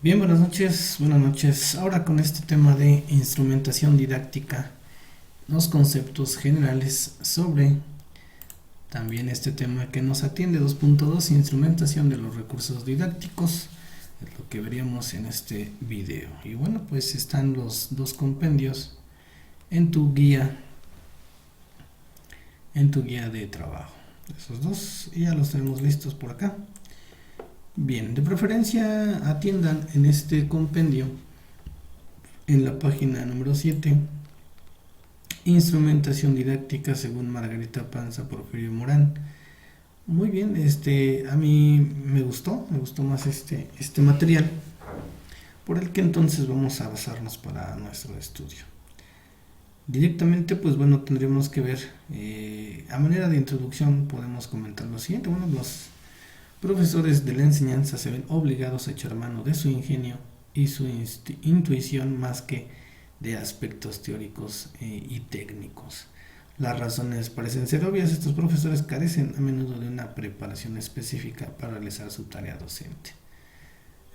Bien, buenas noches, buenas noches. Ahora con este tema de instrumentación didáctica, los conceptos generales sobre también este tema que nos atiende 2.2, instrumentación de los recursos didácticos, es lo que veríamos en este video. Y bueno, pues están los dos compendios en tu guía, de trabajo. Esos dos ya los tenemos listos por acá. Bien, de preferencia atiendan en este compendio, en la página número 7, instrumentación didáctica según Margarita Panza, Porfirio Morán. Muy bien, a mí me gustó más este material, por el que entonces vamos a basarnos para nuestro estudio. Directamente, pues bueno, tendremos que ver, a manera de introducción podemos comentar lo siguiente. Bueno, los profesores de la enseñanza se ven obligados a echar mano de su ingenio y su intuición más que de aspectos teóricos y técnicos. Las razones parecen ser obvias. Estos profesores carecen a menudo de una preparación específica para realizar su tarea docente.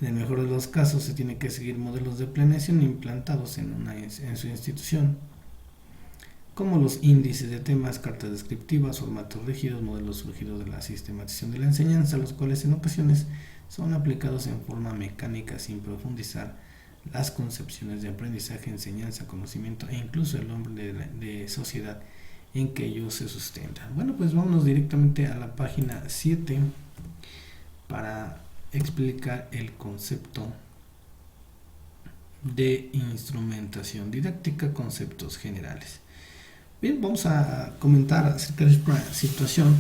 En el mejor de los casos se tiene que seguir modelos de planeación implantados en su institución, como los índices de temas, cartas descriptivas, formatos rígidos, modelos surgidos de la sistematización de la enseñanza, los cuales en ocasiones son aplicados en forma mecánica sin profundizar las concepciones de aprendizaje, enseñanza, conocimiento e incluso el hombre de sociedad en que ellos se sustentan. Bueno, pues vámonos directamente a la página 7 para explicar el concepto de instrumentación didáctica, conceptos generales. Bien, vamos a comentar acerca de esta situación.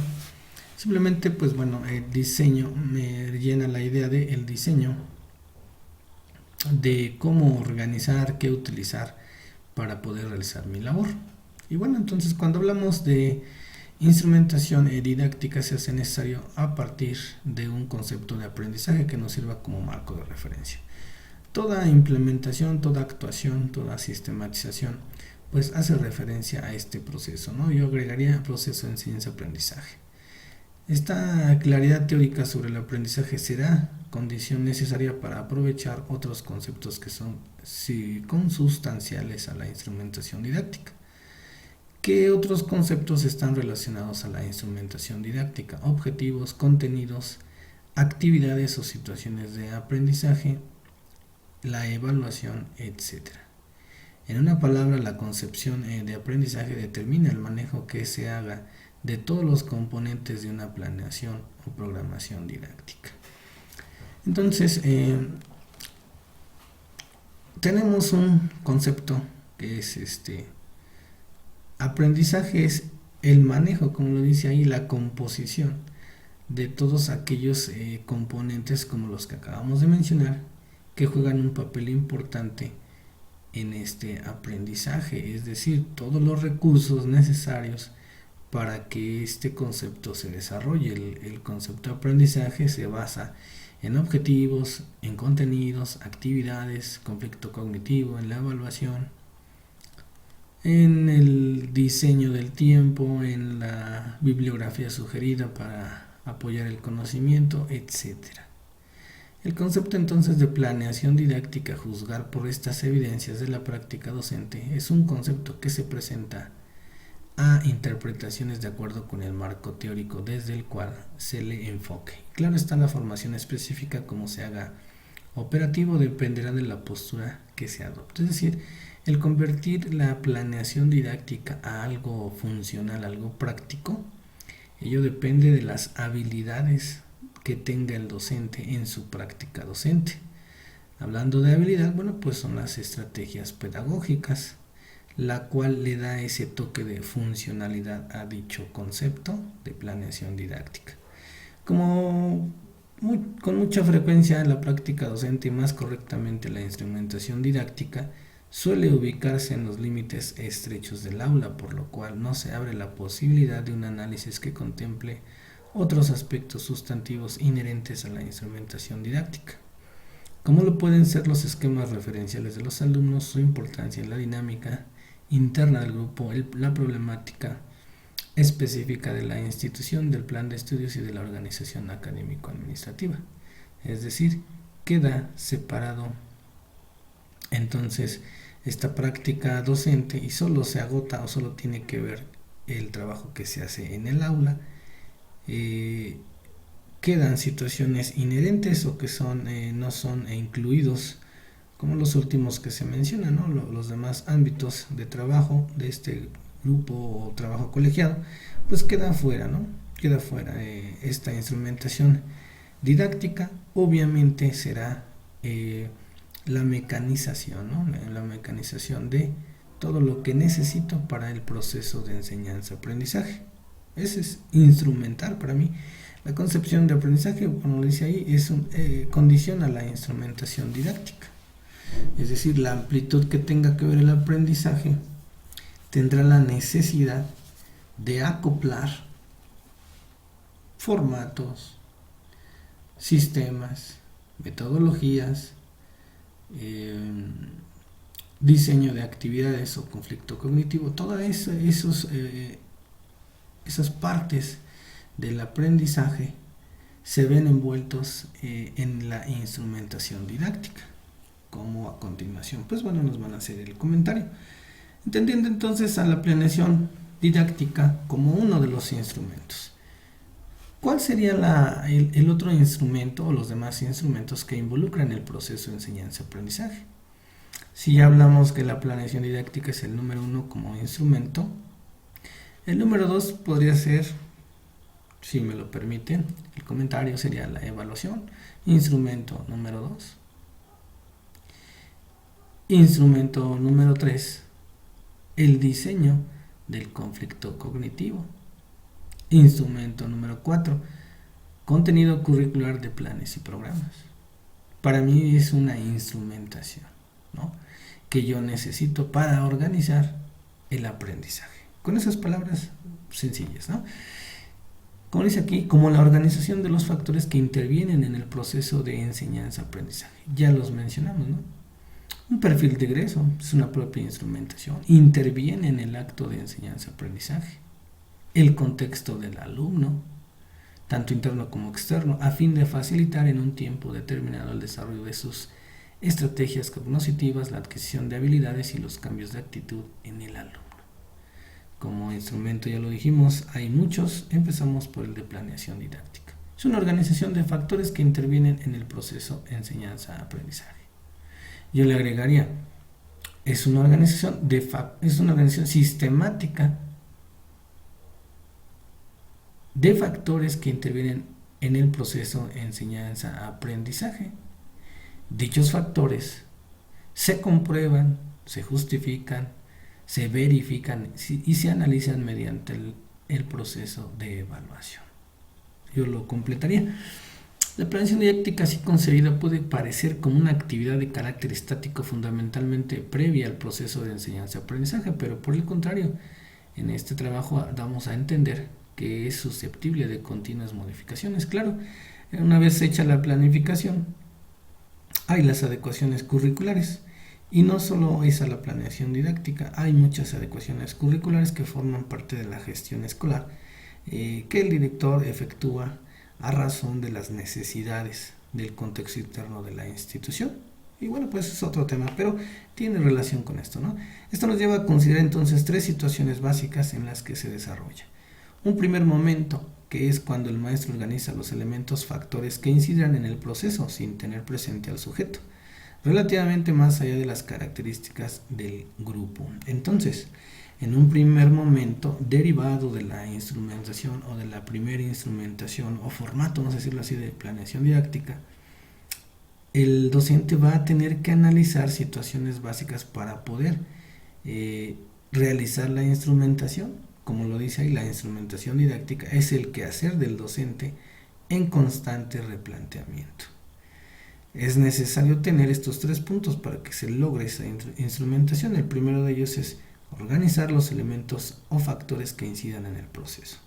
Simplemente, pues bueno, el diseño me llena la idea del diseño, de cómo organizar, qué utilizar para poder realizar mi labor. Y bueno, entonces cuando hablamos de instrumentación didáctica se hace necesario a partir de un concepto de aprendizaje que nos sirva como marco de referencia. Toda implementación, toda actuación, toda sistematización pues hace referencia a este proceso, ¿no? Yo agregaría proceso de enseñanza-aprendizaje. Esta claridad teórica sobre el aprendizaje será condición necesaria para aprovechar otros conceptos que son consustanciales a la instrumentación didáctica. ¿Qué otros conceptos están relacionados a la instrumentación didáctica? Objetivos, contenidos, actividades o situaciones de aprendizaje, la evaluación, etcétera. En una palabra, la concepción de aprendizaje determina el manejo que se haga de todos los componentes de una planeación o programación didáctica. Entonces, tenemos un concepto que es aprendizaje es el manejo, como lo dice ahí, la composición de todos aquellos componentes como los que acabamos de mencionar, que juegan un papel importante en este aprendizaje, es decir, todos los recursos necesarios para que este concepto se desarrolle. El concepto de aprendizaje se basa en objetivos, en contenidos, actividades, conflicto cognitivo, en la evaluación, en el diseño del tiempo, en la bibliografía sugerida para apoyar el conocimiento, etcétera. El concepto entonces de planeación didáctica, juzgar por estas evidencias de la práctica docente, es un concepto que se presenta a interpretaciones de acuerdo con el marco teórico desde el cual se le enfoque. Claro está, la formación específica, como se haga operativo, dependerá de la postura que se adopte. Es decir, el convertir la planeación didáctica a algo funcional, algo práctico, ello depende de las habilidades que tenga el docente en su práctica docente. Hablando de habilidad, bueno, pues son las estrategias pedagógicas, la cual le da ese toque de funcionalidad a dicho concepto de planeación didáctica. Con mucha frecuencia la práctica docente y más correctamente la instrumentación didáctica suele ubicarse en los límites estrechos del aula, por lo cual no se abre la posibilidad de un análisis que contemple otros aspectos sustantivos inherentes a la instrumentación didáctica, como lo pueden ser los esquemas referenciales de los alumnos, su importancia en la dinámica interna del grupo, la problemática específica de la institución, del plan de estudios y de la organización académico-administrativa. Es decir, queda separado entonces esta práctica docente y solo se agota o solo tiene que ver el trabajo que se hace en el aula. Quedan situaciones inherentes o que no son incluidos como los últimos que se mencionan, ¿no? Los demás ámbitos de trabajo de este grupo o trabajo colegiado, pues queda fuera, ¿no? Queda fuera. Esta instrumentación didáctica obviamente será la mecanización, ¿no? La mecanización de todo lo que necesito para el proceso de enseñanza-aprendizaje. Ese es instrumental para mí. La concepción de aprendizaje, como lo dice ahí, condiciona la instrumentación didáctica. Es decir, la amplitud que tenga que ver el aprendizaje tendrá la necesidad de acoplar formatos, sistemas, metodologías, diseño de actividades o conflicto cognitivo, todas esas partes del aprendizaje se ven envueltos en la instrumentación didáctica, como a continuación pues bueno nos van a hacer el comentario, entendiendo entonces a la planeación didáctica como uno de los instrumentos. ¿Cuál sería el otro instrumento o los demás instrumentos que involucran el proceso de enseñanza-aprendizaje? Si ya hablamos que la planeación didáctica es el número 1 como instrumento, el número 2 podría ser, si me lo permiten, el comentario sería la evaluación, instrumento número 2. Instrumento número 3, el diseño del conflicto cognitivo. Instrumento número 4, contenido curricular de planes y programas. Para mí es una instrumentación, ¿no?, que yo necesito para organizar el aprendizaje. Con esas palabras sencillas, ¿no? Como dice aquí, como la organización de los factores que intervienen en el proceso de enseñanza-aprendizaje. Ya los mencionamos, ¿no? Un perfil de egreso es una propia instrumentación, interviene en el acto de enseñanza-aprendizaje. El contexto del alumno, tanto interno como externo, a fin de facilitar en un tiempo determinado el desarrollo de sus estrategias cognitivas, la adquisición de habilidades y los cambios de actitud en el alumno. Como instrumento, ya lo dijimos, hay muchos. Empezamos por el de planeación didáctica. Es una organización de factores que intervienen en el proceso de enseñanza-aprendizaje. Yo le agregaría, es una organización sistemática de factores que intervienen en el proceso de enseñanza-aprendizaje. Dichos factores se comprueban, se justifican, se verifican y se analizan mediante el proceso de evaluación. Yo lo completaría. La planeación didáctica así concebida puede parecer como una actividad de carácter estático fundamentalmente previa al proceso de enseñanza-aprendizaje, pero por el contrario, en este trabajo damos a entender que es susceptible de continuas modificaciones. Claro, una vez hecha la planificación, hay las adecuaciones curriculares, y no solo es a la planeación didáctica, hay muchas adecuaciones curriculares que forman parte de la gestión escolar, que el director efectúa a razón de las necesidades del contexto interno de la institución. Y bueno, pues es otro tema, pero tiene relación con esto, ¿no? Esto nos lleva a considerar entonces 3 situaciones básicas en las que se desarrolla. Un primer momento, que es cuando el maestro organiza los elementos factores que incidirán en el proceso sin tener presente al sujeto, relativamente más allá de las características del grupo. Entonces, en un primer momento, derivado de la instrumentación o de la primera instrumentación o formato, vamos a decirlo así, de planeación didáctica, el docente va a tener que analizar situaciones básicas para poder realizar la instrumentación. Como lo dice ahí, la instrumentación didáctica es el quehacer del docente en constante replanteamiento. Es necesario tener estos 3 puntos para que se logre esa instrumentación. El primero de ellos es organizar los elementos o factores que incidan en el proceso.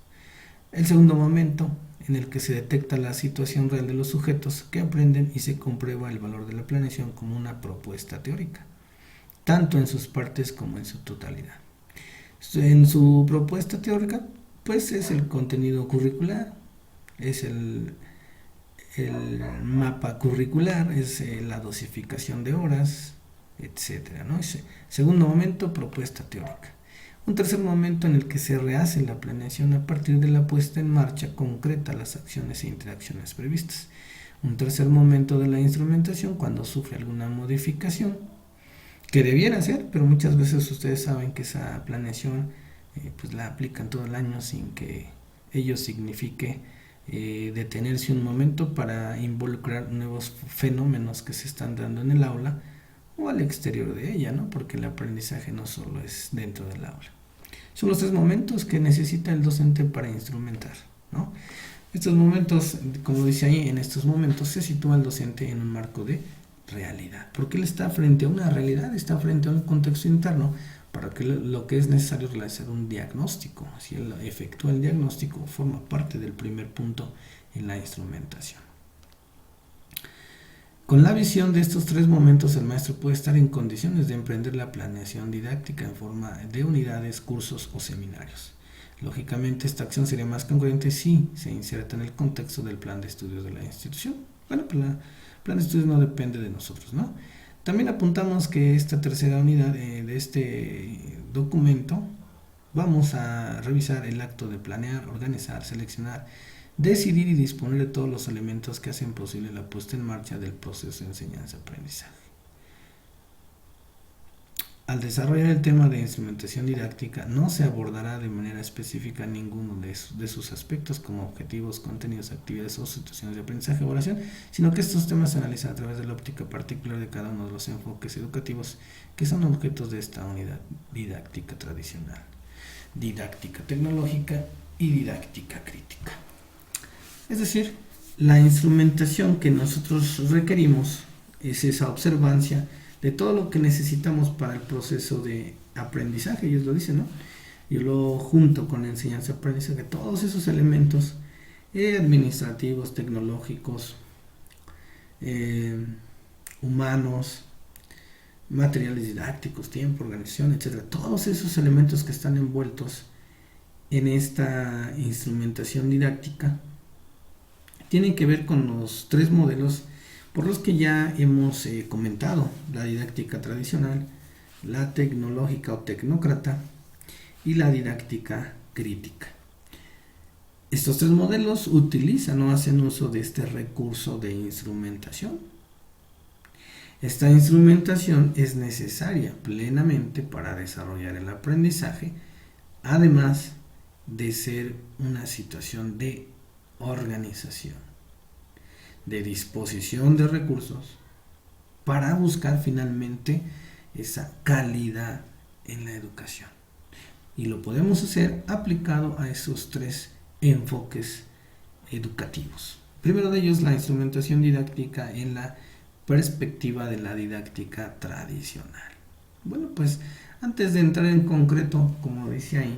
El segundo momento, en el que se detecta la situación real de los sujetos que aprenden y se comprueba el valor de la planeación como una propuesta teórica, tanto en sus partes como en su totalidad. En su propuesta teórica, pues es el contenido curricular, es el mapa curricular, es la dosificación de horas, etcétera, ¿no? Segundo momento, propuesta teórica. Un tercer momento en el que se rehace la planeación a partir de la puesta en marcha concreta las acciones e interacciones previstas. Un tercer momento de la instrumentación cuando sufre alguna modificación que debiera ser, pero muchas veces ustedes saben que esa planeación pues la aplican todo el año sin que ello signifique detenerse un momento para involucrar nuevos fenómenos que se están dando en el aula o al exterior de ella, ¿no? Porque el aprendizaje no solo es dentro del aula. Son los tres momentos que necesita el docente para instrumentar, ¿no? Estos momentos, como dice ahí, en estos momentos se sitúa el docente en un marco de realidad, porque él está frente a una realidad, está frente a un contexto interno para que lo que es necesario realizar un diagnóstico. Si él efectúa el diagnóstico, forma parte del primer punto en la instrumentación. Con la visión de estos tres momentos, el maestro puede estar en condiciones de emprender la planeación didáctica en forma de unidades, cursos o seminarios. Lógicamente, esta acción sería más congruente si se inserta en el contexto del plan de estudios de la institución. Bueno, pues el plan de estudios no depende de nosotros, ¿no? También apuntamos que esta tercera unidad de este documento vamos a revisar el acto de planear, organizar, seleccionar, decidir y disponer de todos los elementos que hacen posible la puesta en marcha del proceso de enseñanza-aprendizaje. Al desarrollar el tema de instrumentación didáctica, no se abordará de manera específica ninguno de sus aspectos como objetivos, contenidos, actividades o situaciones de aprendizaje o evaluación, sino que estos temas se analizan a través de la óptica particular de cada uno de los enfoques educativos que son objetos de esta unidad didáctica tradicional, didáctica tecnológica y didáctica crítica. Es decir, la instrumentación que nosotros requerimos es esa observancia de todo lo que necesitamos para el proceso de aprendizaje, ellos lo dicen, ¿no? Yo lo junto con la enseñanza-aprendizaje, todos esos elementos administrativos, tecnológicos, humanos, materiales didácticos, tiempo, organización, etcétera. Todos esos elementos que están envueltos en esta instrumentación didáctica tienen que ver con los tres modelos por los que ya hemos comentado: la didáctica tradicional, la tecnológica o tecnócrata y la didáctica crítica. Estos tres modelos utilizan o hacen uso de este recurso de instrumentación. Esta instrumentación es necesaria plenamente para desarrollar el aprendizaje, además de ser una situación de organización, de disposición de recursos para buscar finalmente esa calidad en la educación. Y lo podemos hacer aplicado a esos tres enfoques educativos. Primero de ellos, la instrumentación didáctica en la perspectiva de la didáctica tradicional. Bueno, pues antes de entrar en concreto, como decía ahí,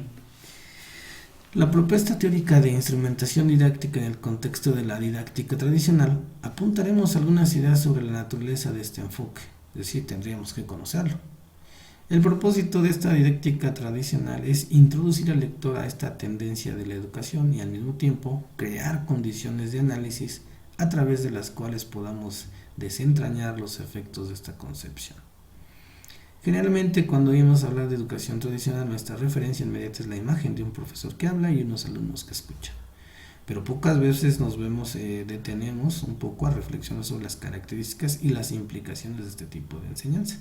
la propuesta teórica de instrumentación didáctica en el contexto de la didáctica tradicional, apuntaremos algunas ideas sobre la naturaleza de este enfoque, es decir, tendríamos que conocerlo. El propósito de esta didáctica tradicional es introducir al lector a esta tendencia de la educación y al mismo tiempo crear condiciones de análisis a través de las cuales podamos desentrañar los efectos de esta concepción. Generalmente, cuando oímos hablar de educación tradicional, nuestra referencia inmediata es la imagen de un profesor que habla y unos alumnos que escuchan. Pero pocas veces nos detenemos un poco a reflexionar sobre las características y las implicaciones de este tipo de enseñanza.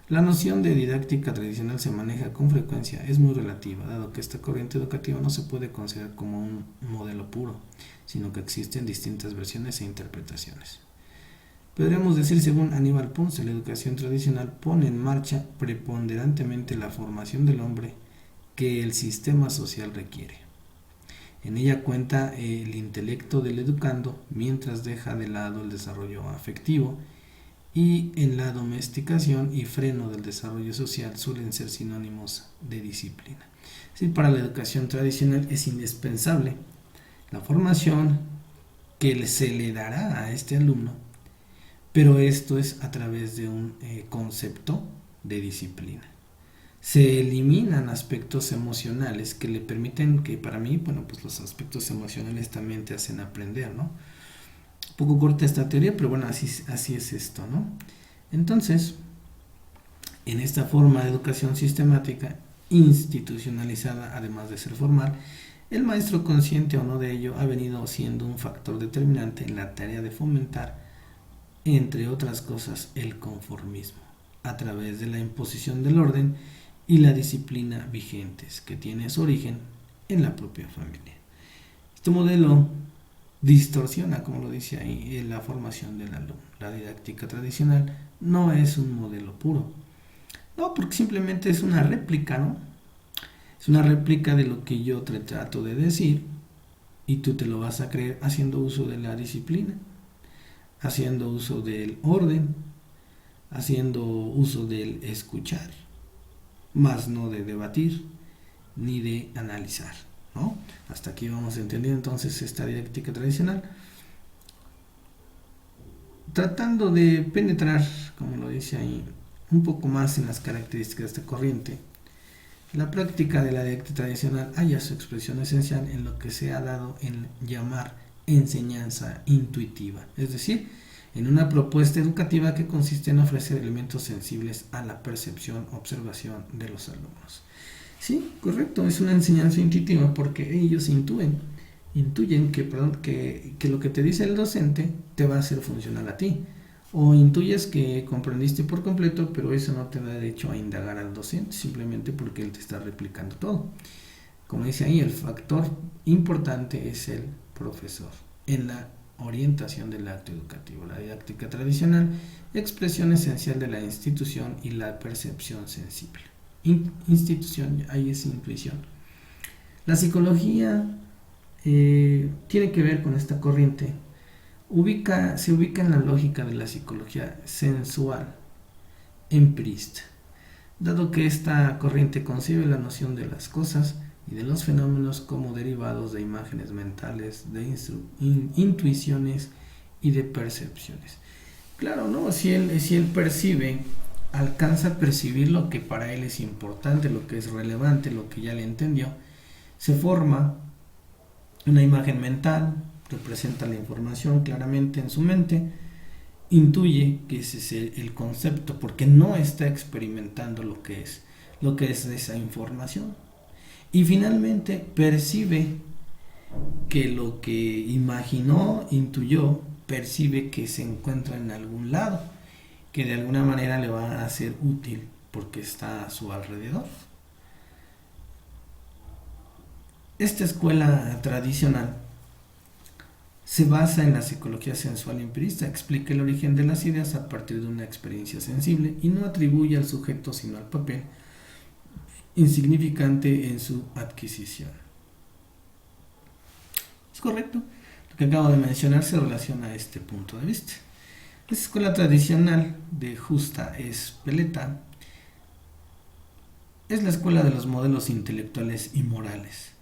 La noción de didáctica tradicional se maneja con frecuencia, es muy relativa, dado que esta corriente educativa no se puede considerar como un modelo puro, sino que existen distintas versiones e interpretaciones. Podríamos decir, según Aníbal Ponce, la educación tradicional pone en marcha preponderantemente la formación del hombre que el sistema social requiere. En ella cuenta el intelecto del educando, mientras deja de lado el desarrollo afectivo, y en la domesticación y freno del desarrollo social suelen ser sinónimos de disciplina. Es decir, para la educación tradicional es indispensable la formación que se le dará a este alumno, pero esto es a través de un concepto de disciplina. Se eliminan aspectos emocionales que le permiten, que para mí, bueno, pues los aspectos emocionales también te hacen aprender, ¿no? un poco corta esta teoría, pero bueno, así es esto, ¿no? Entonces, en esta forma de educación sistemática, institucionalizada, además de ser formal, el maestro, consciente o no de ello, ha venido siendo un factor determinante en la tarea de fomentar, entre otras cosas, el conformismo, a través de la imposición del orden y la disciplina vigentes, que tiene su origen en la propia familia. Este modelo distorsiona, como lo dice ahí, la formación del alumno. La didáctica tradicional no es un modelo puro. No, porque simplemente es una réplica, ¿no? Es una réplica de lo que yo te trato de decir y tú te lo vas a creer haciendo uso de la disciplina, haciendo uso del orden, haciendo uso del escuchar, más no de debatir ni de analizar, ¿no? Hasta aquí vamos a entender entonces esta didáctica tradicional, tratando de penetrar, como lo dice ahí, un poco más en las características de esta corriente. La práctica de la didáctica tradicional halla su expresión esencial en lo que se ha dado en llamar enseñanza intuitiva, es decir, en una propuesta educativa que consiste en ofrecer elementos sensibles a la percepción, observación de los alumnos. Sí, correcto, es una enseñanza intuitiva porque ellos intuyen que lo que te dice el docente te va a hacer funcional a ti. O intuyes que comprendiste por completo, pero eso no te da derecho a indagar al docente, simplemente porque él te está replicando todo. Como dice ahí, el factor importante es el profesor en la orientación del acto educativo. La didáctica tradicional, expresión esencial de la institución y la percepción sensible. Institución, ahí es intuición. La psicología tiene que ver con esta corriente. Se ubica en la lógica de la psicología sensual, empirista, dado que esta corriente concibe la noción de las cosas y de los fenómenos como derivados de imágenes mentales, de intuiciones y de percepciones. Claro, ¿no? Si él percibe, alcanza a percibir lo que para él es importante, lo que es relevante, lo que ya le entendió, se forma una imagen mental, representa la información claramente en su mente, intuye que ese es el concepto porque no está experimentando lo que es esa información, y finalmente percibe que lo que imaginó, intuyó, percibe que se encuentra en algún lado, que de alguna manera le va a ser útil porque está a su alrededor. Esta escuela tradicional se basa en la psicología sensual empirista, explica el origen de las ideas a partir de una experiencia sensible y no atribuye al sujeto sino al papel, insignificante en su adquisición. Es correcto, lo que acabo de mencionar se relaciona a este punto de vista. La escuela tradicional de Justa Espeleta es la escuela de los modelos intelectuales y morales.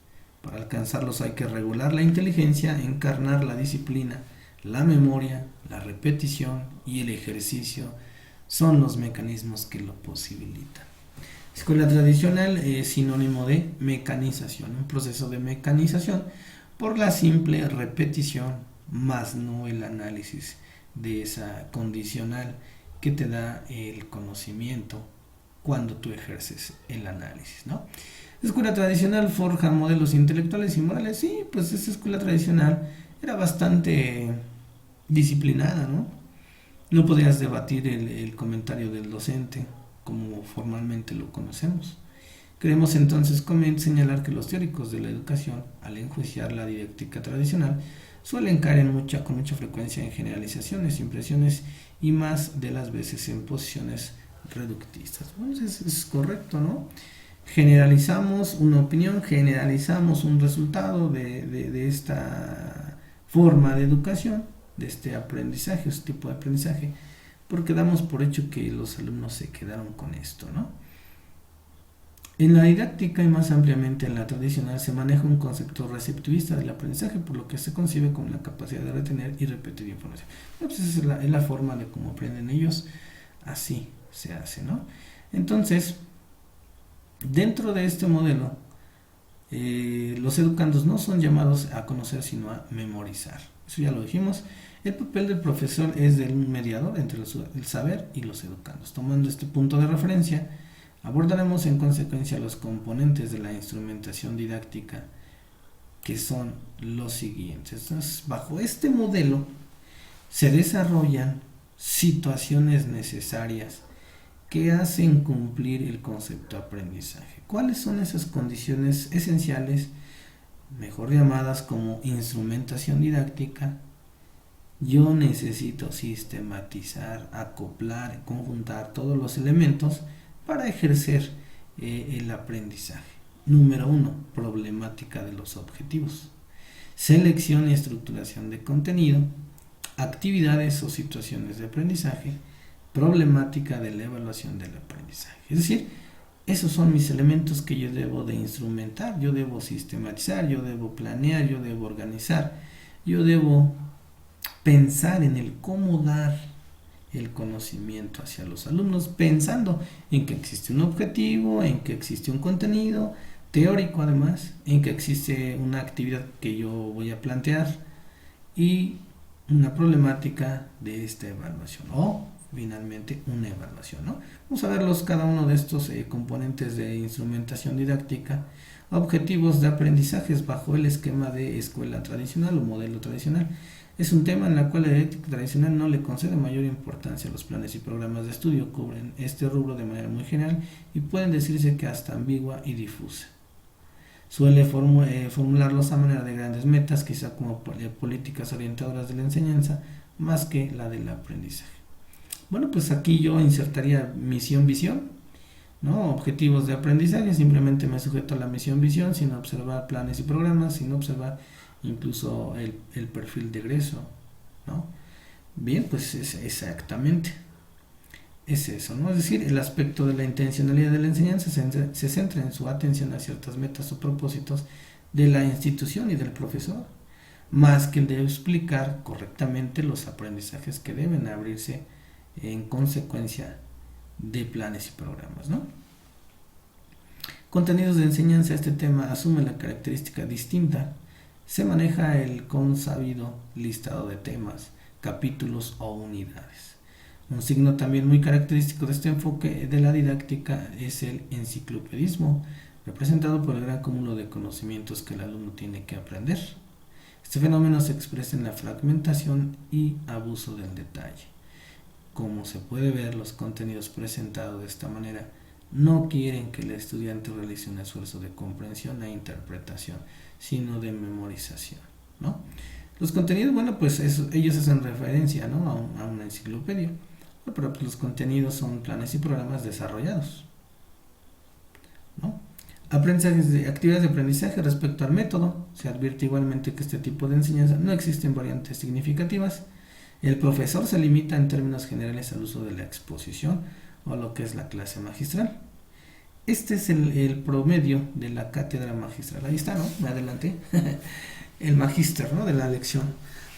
Para alcanzarlos hay que regular la inteligencia, encarnar la disciplina, la memoria, la repetición y el ejercicio son los mecanismos que lo posibilitan. Escuela tradicional es sinónimo de mecanización, un proceso de mecanización por la simple repetición, más no el análisis de esa condicional que te da el conocimiento cuando tú ejerces el análisis, ¿no? La escuela tradicional forja modelos intelectuales y morales. Sí, pues esa escuela tradicional era bastante disciplinada, ¿no? No podías debatir el comentario del docente como formalmente lo conocemos. Queremos entonces señalar que los teóricos de la educación, al enjuiciar la didáctica tradicional, suelen caer con mucha frecuencia en generalizaciones, impresiones y más de las veces en posiciones reductistas. Bueno, es correcto, ¿no? Generalizamos una opinión, generalizamos un resultado de esta forma de educación, de este aprendizaje, este tipo de aprendizaje, porque damos por hecho que los alumnos se quedaron con esto, ¿no? En la didáctica y más ampliamente en la tradicional se maneja un concepto receptivista del aprendizaje, por lo que se concibe como la capacidad de retener y repetir información. Pues esa es la forma de cómo aprenden ellos, así se hace, ¿no? Entonces, dentro de este modelo, los educandos no son llamados a conocer sino a memorizar. Eso ya lo dijimos. El papel del profesor es de un mediador entre el saber y los educandos. Tomando este punto de referencia, abordaremos en consecuencia los componentes de la instrumentación didáctica, que son los siguientes. Entonces, bajo este modelo se desarrollan situaciones necesarias que hacen cumplir el concepto de aprendizaje. ¿Cuáles son esas condiciones esenciales, mejor llamadas como instrumentación didáctica? Yo necesito sistematizar, acoplar, conjuntar todos los elementos para ejercer el aprendizaje. Número 1, problemática de los objetivos. Selección y estructuración de contenido, actividades o situaciones de aprendizaje, problemática de la evaluación del aprendizaje. Es decir, esos son mis elementos que yo debo de instrumentar, yo debo sistematizar, yo debo planear, yo debo organizar, yo debo pensar en el cómo dar el conocimiento hacia los alumnos, pensando en que existe un objetivo, en que existe un contenido teórico además, en que existe una actividad que yo voy a plantear y una problemática de esta evaluación o finalmente una evaluación, ¿no? Vamos a verlos cada uno de estos componentes de instrumentación didáctica, objetivos de aprendizajes bajo el esquema de escuela tradicional o modelo tradicional. Es un tema en el cual la didáctica tradicional no le concede mayor importancia. Los planes y programas de estudio cubren este rubro de manera muy general y pueden decirse que hasta ambigua y difusa. Suele formularlos a manera de grandes metas, quizá como políticas orientadoras de la enseñanza, más que la del aprendizaje. Bueno, pues aquí yo insertaría misión-visión, ¿no? Objetivos de aprendizaje, simplemente me sujeto a la misión-visión sin observar planes y programas, sin observar incluso el perfil de egreso, ¿no? Bien, pues es exactamente es eso, ¿no? Es decir, el aspecto de la intencionalidad de la enseñanza se centra en su atención a ciertas metas o propósitos de la institución y del profesor, más que el de explicar correctamente los aprendizajes que deben abrirse en consecuencia de planes y programas, ¿no? Contenidos de enseñanza. Este tema asume la característica distinta. Se maneja el consabido listado de temas, capítulos o unidades. Un signo también muy característico de este enfoque de la didáctica es el enciclopedismo, representado por el gran cúmulo de conocimientos que el alumno tiene que aprender. Este fenómeno se expresa en la fragmentación y abuso del detalle. Como se puede ver, los contenidos presentados de esta manera no quieren que el estudiante realice un esfuerzo de comprensión e interpretación, sino de memorización, ¿no? Los contenidos, bueno, pues ellos hacen referencia, ¿no?, a una enciclopedia, pero pues los contenidos son planes y programas desarrollados, ¿no? Actividades de aprendizaje respecto al método. Se advierte igualmente que este tipo de enseñanza no existen variantes significativas. El profesor se limita en términos generales al uso de la exposición o lo que es la clase magistral. Este es el promedio de la cátedra magistral. Ahí está, ¿no? Me adelanté. El magíster, ¿no?, de la lección,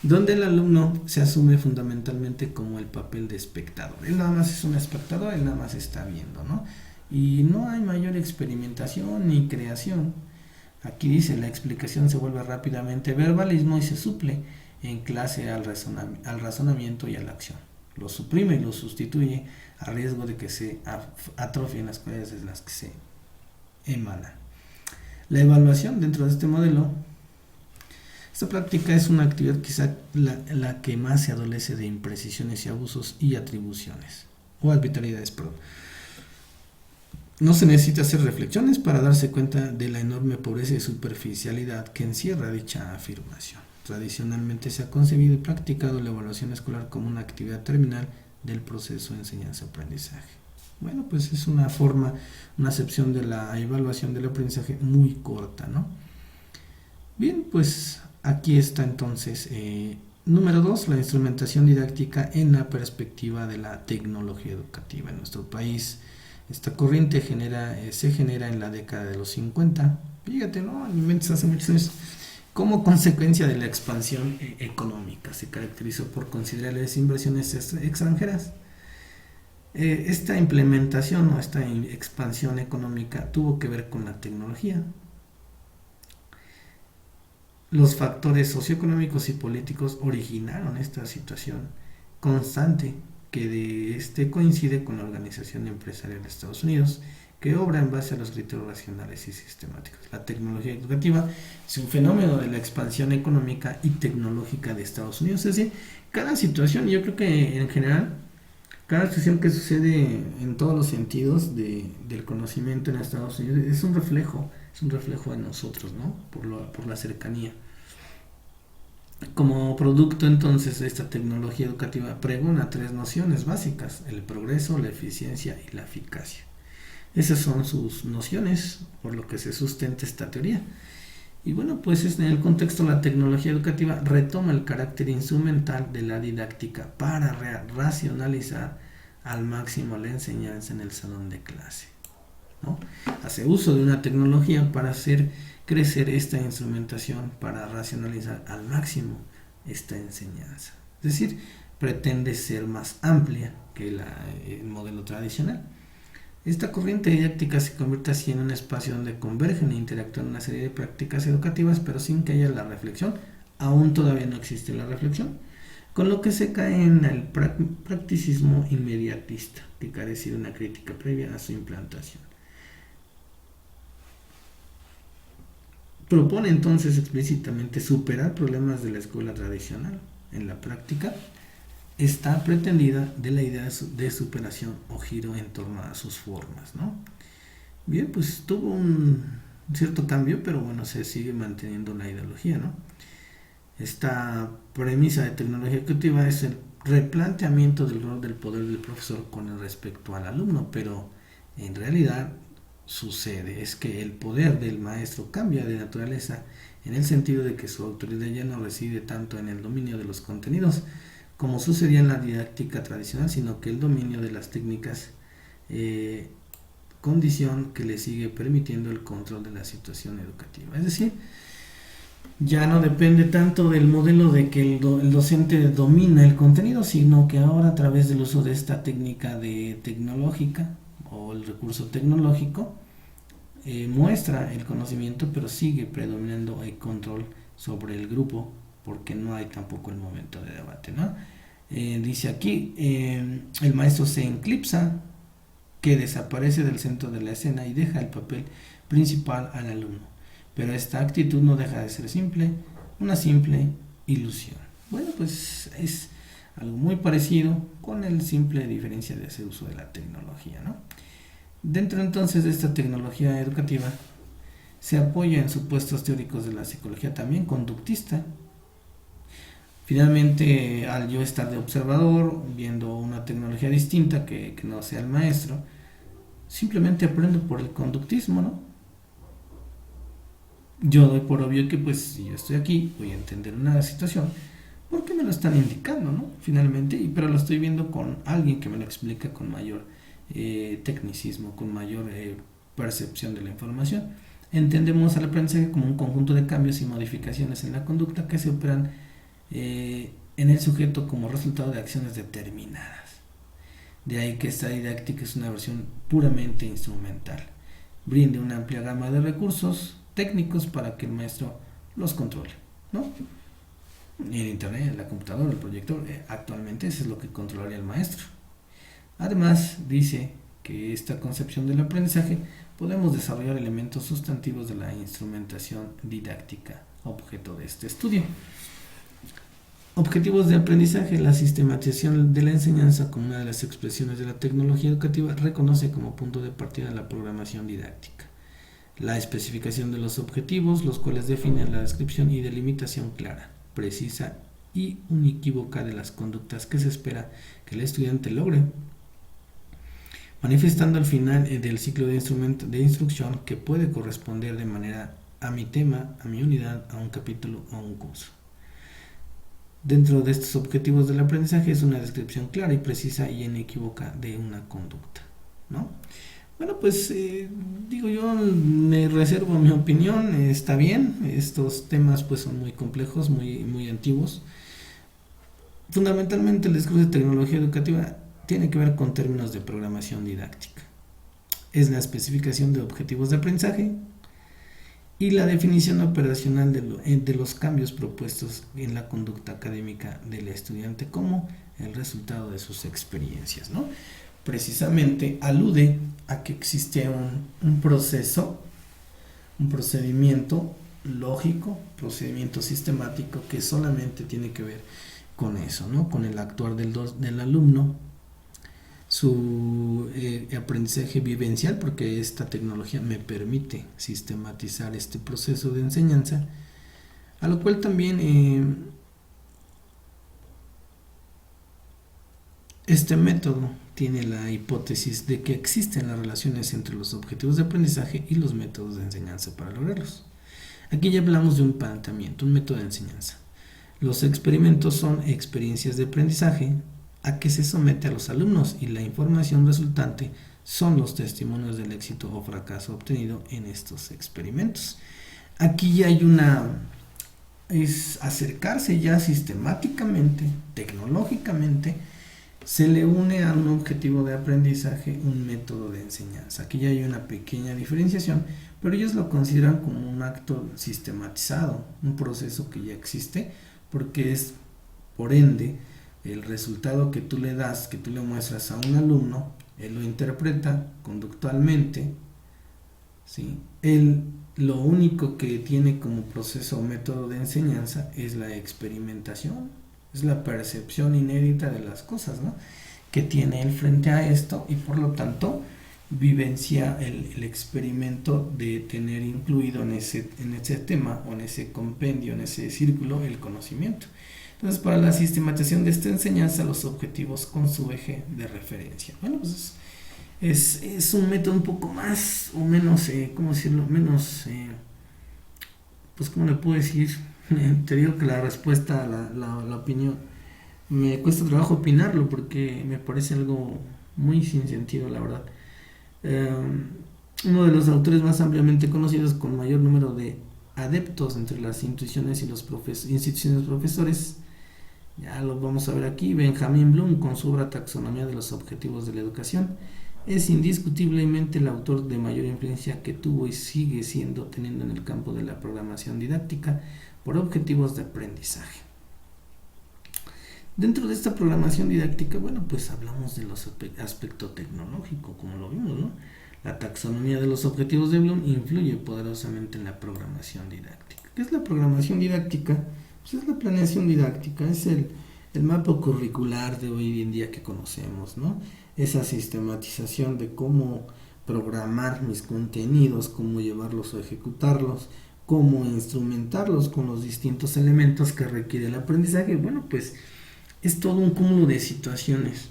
donde el alumno se asume fundamentalmente como el papel de espectador. Él nada más es un espectador, él nada más está viendo, ¿no? Y no hay mayor experimentación ni creación. Aquí dice, la explicación se vuelve rápidamente verbalismo y se suple en clase al razonamiento y a la acción. Lo suprime y lo sustituye a riesgo de que se atrofien las cualidades de las que se emanan. La evaluación dentro de este modelo. Esta práctica es una actividad quizá la que más se adolece de imprecisiones y abusos y atribuciones, o arbitrariedades, perdón. No se necesita hacer reflexiones para darse cuenta de la enorme pobreza y superficialidad que encierra dicha afirmación. Tradicionalmente se ha concebido y practicado la evaluación escolar como una actividad terminal del proceso de enseñanza-aprendizaje. Bueno, pues es una forma, una acepción de la evaluación del aprendizaje muy corta, ¿no? Bien, pues aquí está entonces, número 2, la instrumentación didáctica en la perspectiva de la tecnología educativa. En nuestro país, esta corriente se genera en la década de los 50, fíjate, ¿no?, hace muchos años, como consecuencia de la expansión económica. Se caracterizó por considerables inversiones extranjeras. Esta implementación o esta expansión económica tuvo que ver con la tecnología. los factores socioeconómicos y políticos originaron esta situación constante que de este coincide con la Organización Empresarial de Estados Unidos, que obra en base a los criterios racionales y sistemáticos. La tecnología educativa es un fenómeno de la expansión económica y tecnológica de Estados Unidos. Es decir, cada situación, yo creo que en general, cada situación que sucede en todos los sentidos del conocimiento en Estados Unidos es un reflejo de nosotros, ¿no? Por la cercanía. Como producto entonces de esta tecnología educativa pregona tres nociones básicas: el progreso, la eficiencia y la eficacia. Esas son sus nociones por lo que se sustenta esta teoría. Y bueno, pues en el contexto la tecnología educativa retoma el carácter instrumental de la didáctica para racionalizar al máximo la enseñanza en el salón de clase, ¿no? Hace uso de una tecnología para hacer crecer esta instrumentación, para racionalizar al máximo esta enseñanza. Es decir, pretende ser más amplia que el modelo tradicional. Esta corriente didáctica se convierte así en un espacio donde convergen e interactúan una serie de prácticas educativas, pero sin que haya la reflexión. Aún todavía no existe la reflexión, con lo que se cae en el practicismo inmediatista, que carece de una crítica previa a su implantación. Propone entonces explícitamente superar problemas de la escuela tradicional. En la práctica está pretendida de la idea de superación o giro en torno a sus formas, ¿no? Bien, pues tuvo un cierto cambio, pero bueno, se sigue manteniendo la ideología, ¿no? Esta premisa de tecnología educativa es el replanteamiento del rol del poder del profesor con respecto al alumno, pero en realidad sucede es que el poder del maestro cambia de naturaleza, en el sentido de que su autoridad ya no reside tanto en el dominio de los contenidos como sucedía en la didáctica tradicional, sino que el dominio de las técnicas, condición que le sigue permitiendo el control de la situación educativa. Es decir, ya no depende tanto del modelo de que el docente domina el contenido, sino que ahora, a través del uso de esta técnica tecnológica o el recurso tecnológico, muestra el conocimiento, pero sigue predominando el control sobre el grupo, porque no hay tampoco el momento de debate, ¿no? Dice aquí, el maestro se eclipsa, que desaparece del centro de la escena y deja el papel principal al alumno. Pero esta actitud no deja de ser una simple ilusión. Bueno, pues es algo muy parecido, con el simple diferencia de hacer uso de la tecnología, ¿no? Dentro entonces de esta tecnología educativa se apoya en supuestos teóricos de la psicología también conductista. Finalmente, al yo estar de observador, viendo una tecnología distinta que no sea el maestro, simplemente aprendo por el conductismo, ¿no? Yo doy por obvio que pues si yo estoy aquí, voy a entender una situación, porque me lo están indicando, ¿no? Finalmente, pero lo estoy viendo con alguien que me lo explica con mayor tecnicismo, con mayor percepción de la información. Entendemos al aprendizaje como un conjunto de cambios y modificaciones en la conducta que se operan en el sujeto como resultado de acciones determinadas. De ahí que esta didáctica es una versión puramente instrumental. Brinde una amplia gama de recursos técnicos para que el maestro los controle, ¿no? El internet, la computadora, el proyector, actualmente eso es lo que controlaría el maestro. Además, dice que esta concepción del aprendizaje podemos desarrollar elementos sustantivos de la instrumentación didáctica, objeto de este estudio. Objetivos de aprendizaje. La sistematización de la enseñanza como una de las expresiones de la tecnología educativa reconoce como punto de partida la programación didáctica. La especificación de los objetivos, los cuales definen la descripción y delimitación clara, precisa y uníquivoca de las conductas que se espera que el estudiante logre, manifestando al final del ciclo de instrucción que puede corresponder de manera a mi tema, a mi unidad, a un capítulo o a un curso. Dentro de estos objetivos del aprendizaje es una descripción clara y precisa y inequívoca de una conducta, ¿no? Bueno, pues yo me reservo mi opinión, está bien, estos temas pues son muy complejos, muy antiguos. Fundamentalmente el discurso de tecnología educativa tiene que ver con términos de programación didáctica. Es la especificación de objetivos de aprendizaje y la definición operacional de los cambios propuestos en la conducta académica del estudiante como el resultado de sus experiencias, ¿no? Precisamente alude a que existe un proceso, un procedimiento lógico, procedimiento sistemático que solamente tiene que ver con eso, ¿no? Con el actuar del alumno, su aprendizaje vivencial, porque esta tecnología me permite sistematizar este proceso de enseñanza, a lo cual también este método tiene la hipótesis de que existen las relaciones entre los objetivos de aprendizaje y los métodos de enseñanza para lograrlos. Aquí ya hablamos de un planteamiento, un método de enseñanza. Los experimentos son experiencias de aprendizaje a que se somete a los alumnos y la información resultante son los testimonios del éxito o fracaso obtenido en estos experimentos. Aquí ya hay es acercarse ya sistemáticamente, tecnológicamente, se le une a un objetivo de aprendizaje un método de enseñanza. Aquí ya hay una pequeña diferenciación, pero ellos lo consideran como un acto sistematizado, un proceso que ya existe, porque es, por ende, el resultado que tú le das, que tú le muestras a un alumno, él lo interpreta conductualmente, ¿sí? Él lo único que tiene como proceso o método de enseñanza es la experimentación, es la percepción inédita de las cosas, ¿no? Que tiene él frente a esto y por lo tanto vivencia el experimento de tener incluido en ese tema o en ese compendio, en ese círculo, el conocimiento. Entonces, para la sistematización de esta enseñanza, los objetivos con su eje de referencia. Bueno, pues es un método un poco más o menos, ¿cómo decirlo? Menos, pues, ¿cómo le puedo decir? Te digo que la respuesta, la opinión, me cuesta trabajo opinarlo porque me parece algo muy sin sentido, la verdad. Uno de los autores más ampliamente conocidos con mayor número de adeptos entre las instituciones y los instituciones profesores, ya lo vamos a ver aquí, Benjamin Bloom, con su obra Taxonomía de los Objetivos de la Educación, es indiscutiblemente el autor de mayor influencia que tuvo y sigue siendo teniendo en el campo de la programación didáctica por objetivos de aprendizaje. Dentro de esta programación didáctica, bueno, pues hablamos de los aspectos tecnológicos, como lo vimos, ¿no? La taxonomía de los objetivos de Bloom influye poderosamente en la programación didáctica. ¿Qué es la programación didáctica? Pues es la planeación didáctica, es el mapa curricular de hoy en día que conocemos, ¿no? Esa sistematización de cómo programar mis contenidos, cómo llevarlos o ejecutarlos, cómo instrumentarlos con los distintos elementos que requiere el aprendizaje. Bueno, pues es todo un cúmulo de situaciones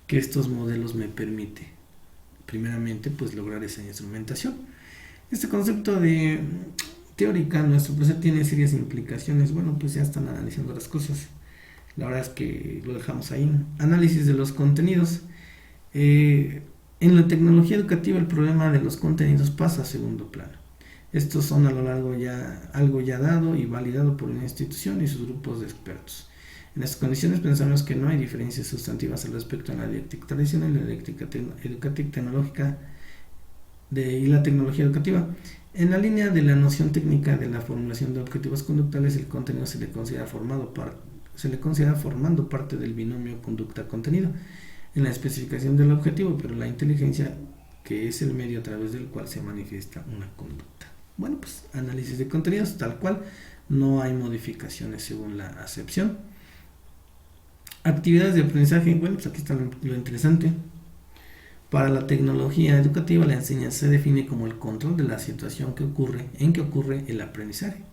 que estos modelos me permiten. Primeramente, pues lograr esa instrumentación. Este concepto de teórica, nuestro proceso tiene serias implicaciones. Bueno, pues ya están analizando las cosas. La verdad es que lo dejamos ahí. Análisis de los contenidos. En la tecnología educativa el problema de los contenidos pasa a segundo plano. Estos son a lo largo algo ya dado y validado por una institución y sus grupos de expertos. En estas condiciones pensamos que no hay diferencias sustantivas al respecto a la didáctica tradicional y la didáctica educativa tecnológica y la tecnología educativa. En la línea de la noción técnica de la formulación de objetivos conductuales, el contenido se le considera formando parte del binomio conducta-contenido en la especificación del objetivo, pero la inteligencia, que es el medio a través del cual se manifiesta una conducta. Bueno, pues análisis de contenidos tal cual, no hay modificaciones según la acepción. Actividades de aprendizaje, bueno, pues aquí está lo interesante. Para la tecnología educativa, la enseñanza se define como el control de la situación en que ocurre el aprendizaje.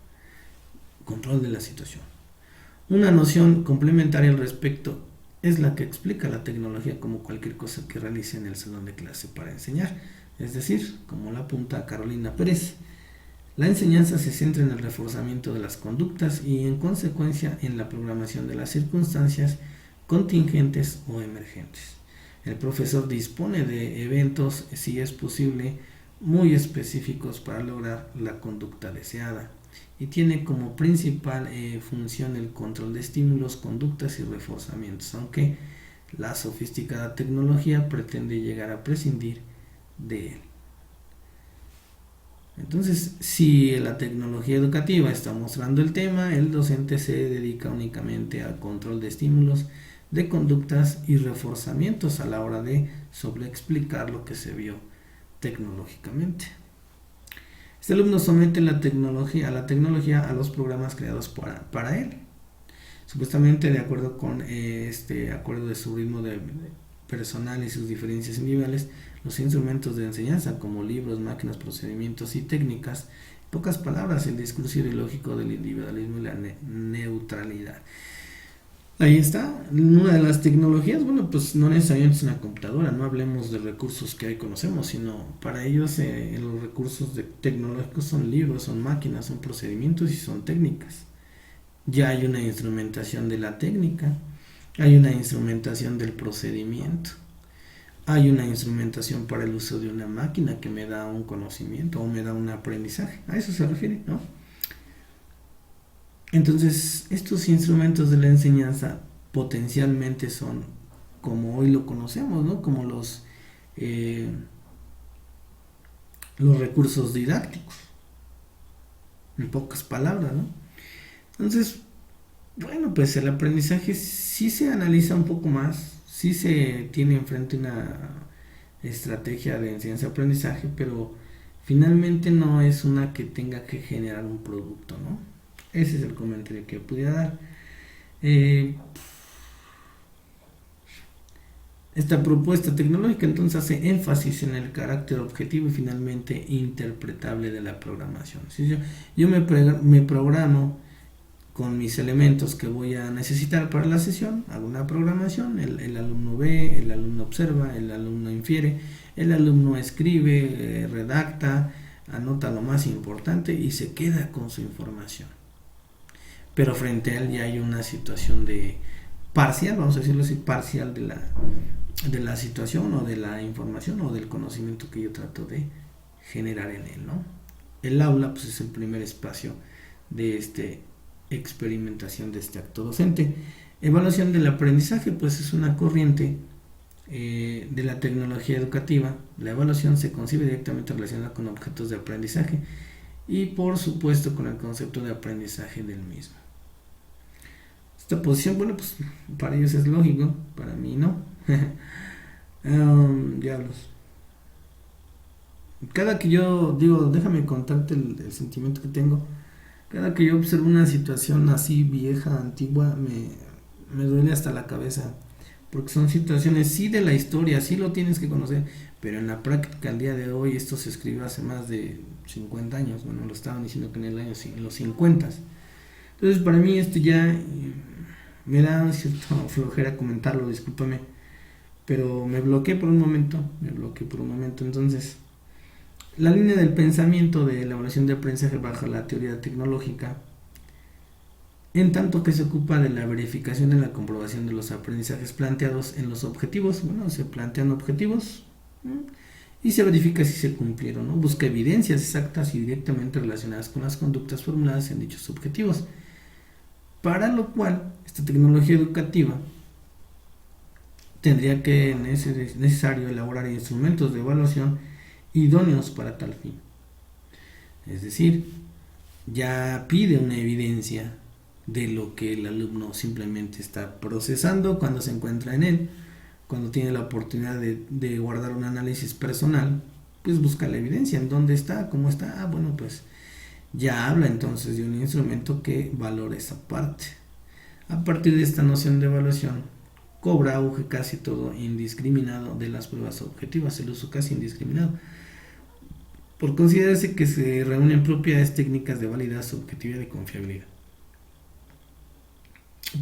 Control de la situación. Una noción complementaria al respecto es la que explica la tecnología como cualquier cosa que realice en el salón de clase para enseñar, es decir, como la apunta Carolina Pérez. La enseñanza se centra en el reforzamiento de las conductas y en consecuencia en la programación de las circunstancias contingentes o emergentes. El profesor dispone de eventos, si es posible, muy específicos para lograr la conducta deseada y tiene como principal función el control de estímulos, conductas y reforzamientos, aunque la sofisticada tecnología pretende llegar a prescindir de él. Entonces, si la tecnología educativa está mostrando el tema, el docente se dedica únicamente al control de estímulos, de conductas y reforzamientos a la hora de sobreexplicar lo que se vio tecnológicamente. Este alumno somete la tecnología a los programas creados para él. Supuestamente, de acuerdo con este acuerdo de su ritmo personal y sus diferencias individuales, los instrumentos de enseñanza como libros, máquinas, procedimientos y técnicas, en pocas palabras, el discurso ideológico del individualismo y la neutralidad. Ahí está, una de las tecnologías, bueno, pues no necesariamente es una computadora, no hablemos de recursos que hoy conocemos, sino para ellos los recursos tecnológicos son libros, son máquinas, son procedimientos y son técnicas. Ya hay una instrumentación de la técnica, hay una instrumentación del procedimiento, hay una instrumentación para el uso de una máquina que me da un conocimiento o me da un aprendizaje, a eso se refiere, ¿no? Entonces, estos instrumentos de la enseñanza potencialmente son como hoy lo conocemos, ¿no? Como los recursos didácticos, en pocas palabras, ¿no? Entonces, bueno, pues el aprendizaje sí se analiza un poco más, sí se tiene enfrente una estrategia de enseñanza-aprendizaje, pero finalmente no es una que tenga que generar un producto, ¿no? Ese es el comentario que pudiera dar. Esta propuesta tecnológica entonces hace énfasis en el carácter objetivo y finalmente interpretable de la programación. Si yo me programo con mis elementos que voy a necesitar para la sesión, hago una programación, el alumno ve, el alumno observa, el alumno infiere, el alumno escribe, redacta, anota lo más importante y se queda con su información. Pero frente a él ya hay una situación de parcial, vamos a decirlo así, parcial de la situación o de la información o del conocimiento que yo trato de generar en él, ¿no? El aula pues es el primer espacio de experimentación de este acto docente. Evaluación del aprendizaje pues es una corriente de la tecnología educativa. La evaluación se concibe directamente relacionada con objetos de aprendizaje y por supuesto con el concepto de aprendizaje del mismo. Esta posición, bueno, pues para ellos es lógico, para mí no. Diablos. Cada que yo digo, déjame contarte el sentimiento que tengo. Cada que yo observo una situación así vieja, antigua, me duele hasta la cabeza. Porque son situaciones, sí, de la historia, sí lo tienes que conocer, pero en la práctica, al día de hoy, esto se escribió hace más de 50 años. Bueno, lo estaban diciendo que en los 50. Entonces, para mí esto ya me da cierta flojera comentarlo, discúlpame, pero me bloqueé por un momento. Entonces, la línea del pensamiento de elaboración de aprendizaje bajo la teoría tecnológica, en tanto que se ocupa de la verificación y la comprobación de los aprendizajes planteados en los objetivos. Bueno, se plantean objetivos y se verifica si se cumplieron, ¿no? Busca evidencias exactas y directamente relacionadas con las conductas formuladas en dichos objetivos, para lo cual esta tecnología educativa tendría que necesario elaborar instrumentos de evaluación idóneos para tal fin. Es decir, ya pide una evidencia de lo que el alumno simplemente está procesando cuando se encuentra en él, cuando tiene la oportunidad de guardar un análisis personal, pues busca la evidencia, en dónde está, cómo está. Bueno, pues ya habla entonces de un instrumento que valora esa parte. A partir de esta noción de evaluación, cobra auge casi todo indiscriminado de las pruebas objetivas, el uso casi indiscriminado, por considerarse que se reúnen propiedades técnicas de validez, subjetividad y confiabilidad.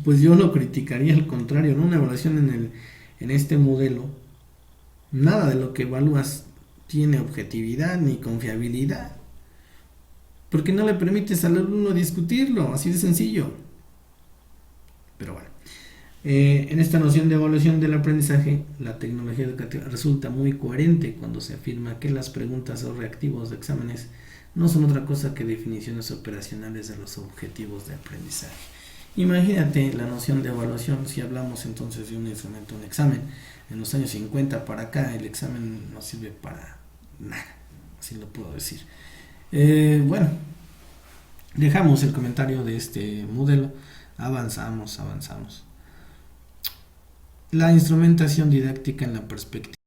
Pues yo lo criticaría al contrario, ¿no? Una evaluación en este modelo, nada de lo que evalúas tiene objetividad ni confiabilidad, porque no le permites al alumno discutirlo, así de sencillo. Pero bueno, en esta noción de evaluación del aprendizaje, la tecnología educativa resulta muy coherente cuando se afirma que las preguntas o reactivos de exámenes no son otra cosa que definiciones operacionales de los objetivos de aprendizaje. Imagínate la noción de evaluación, si hablamos entonces de un instrumento, un examen. En los años 50 para acá el examen no sirve para nada, así lo puedo decir. Bueno, dejamos el comentario de este modelo. Avanzamos. La instrumentación didáctica en la perspectiva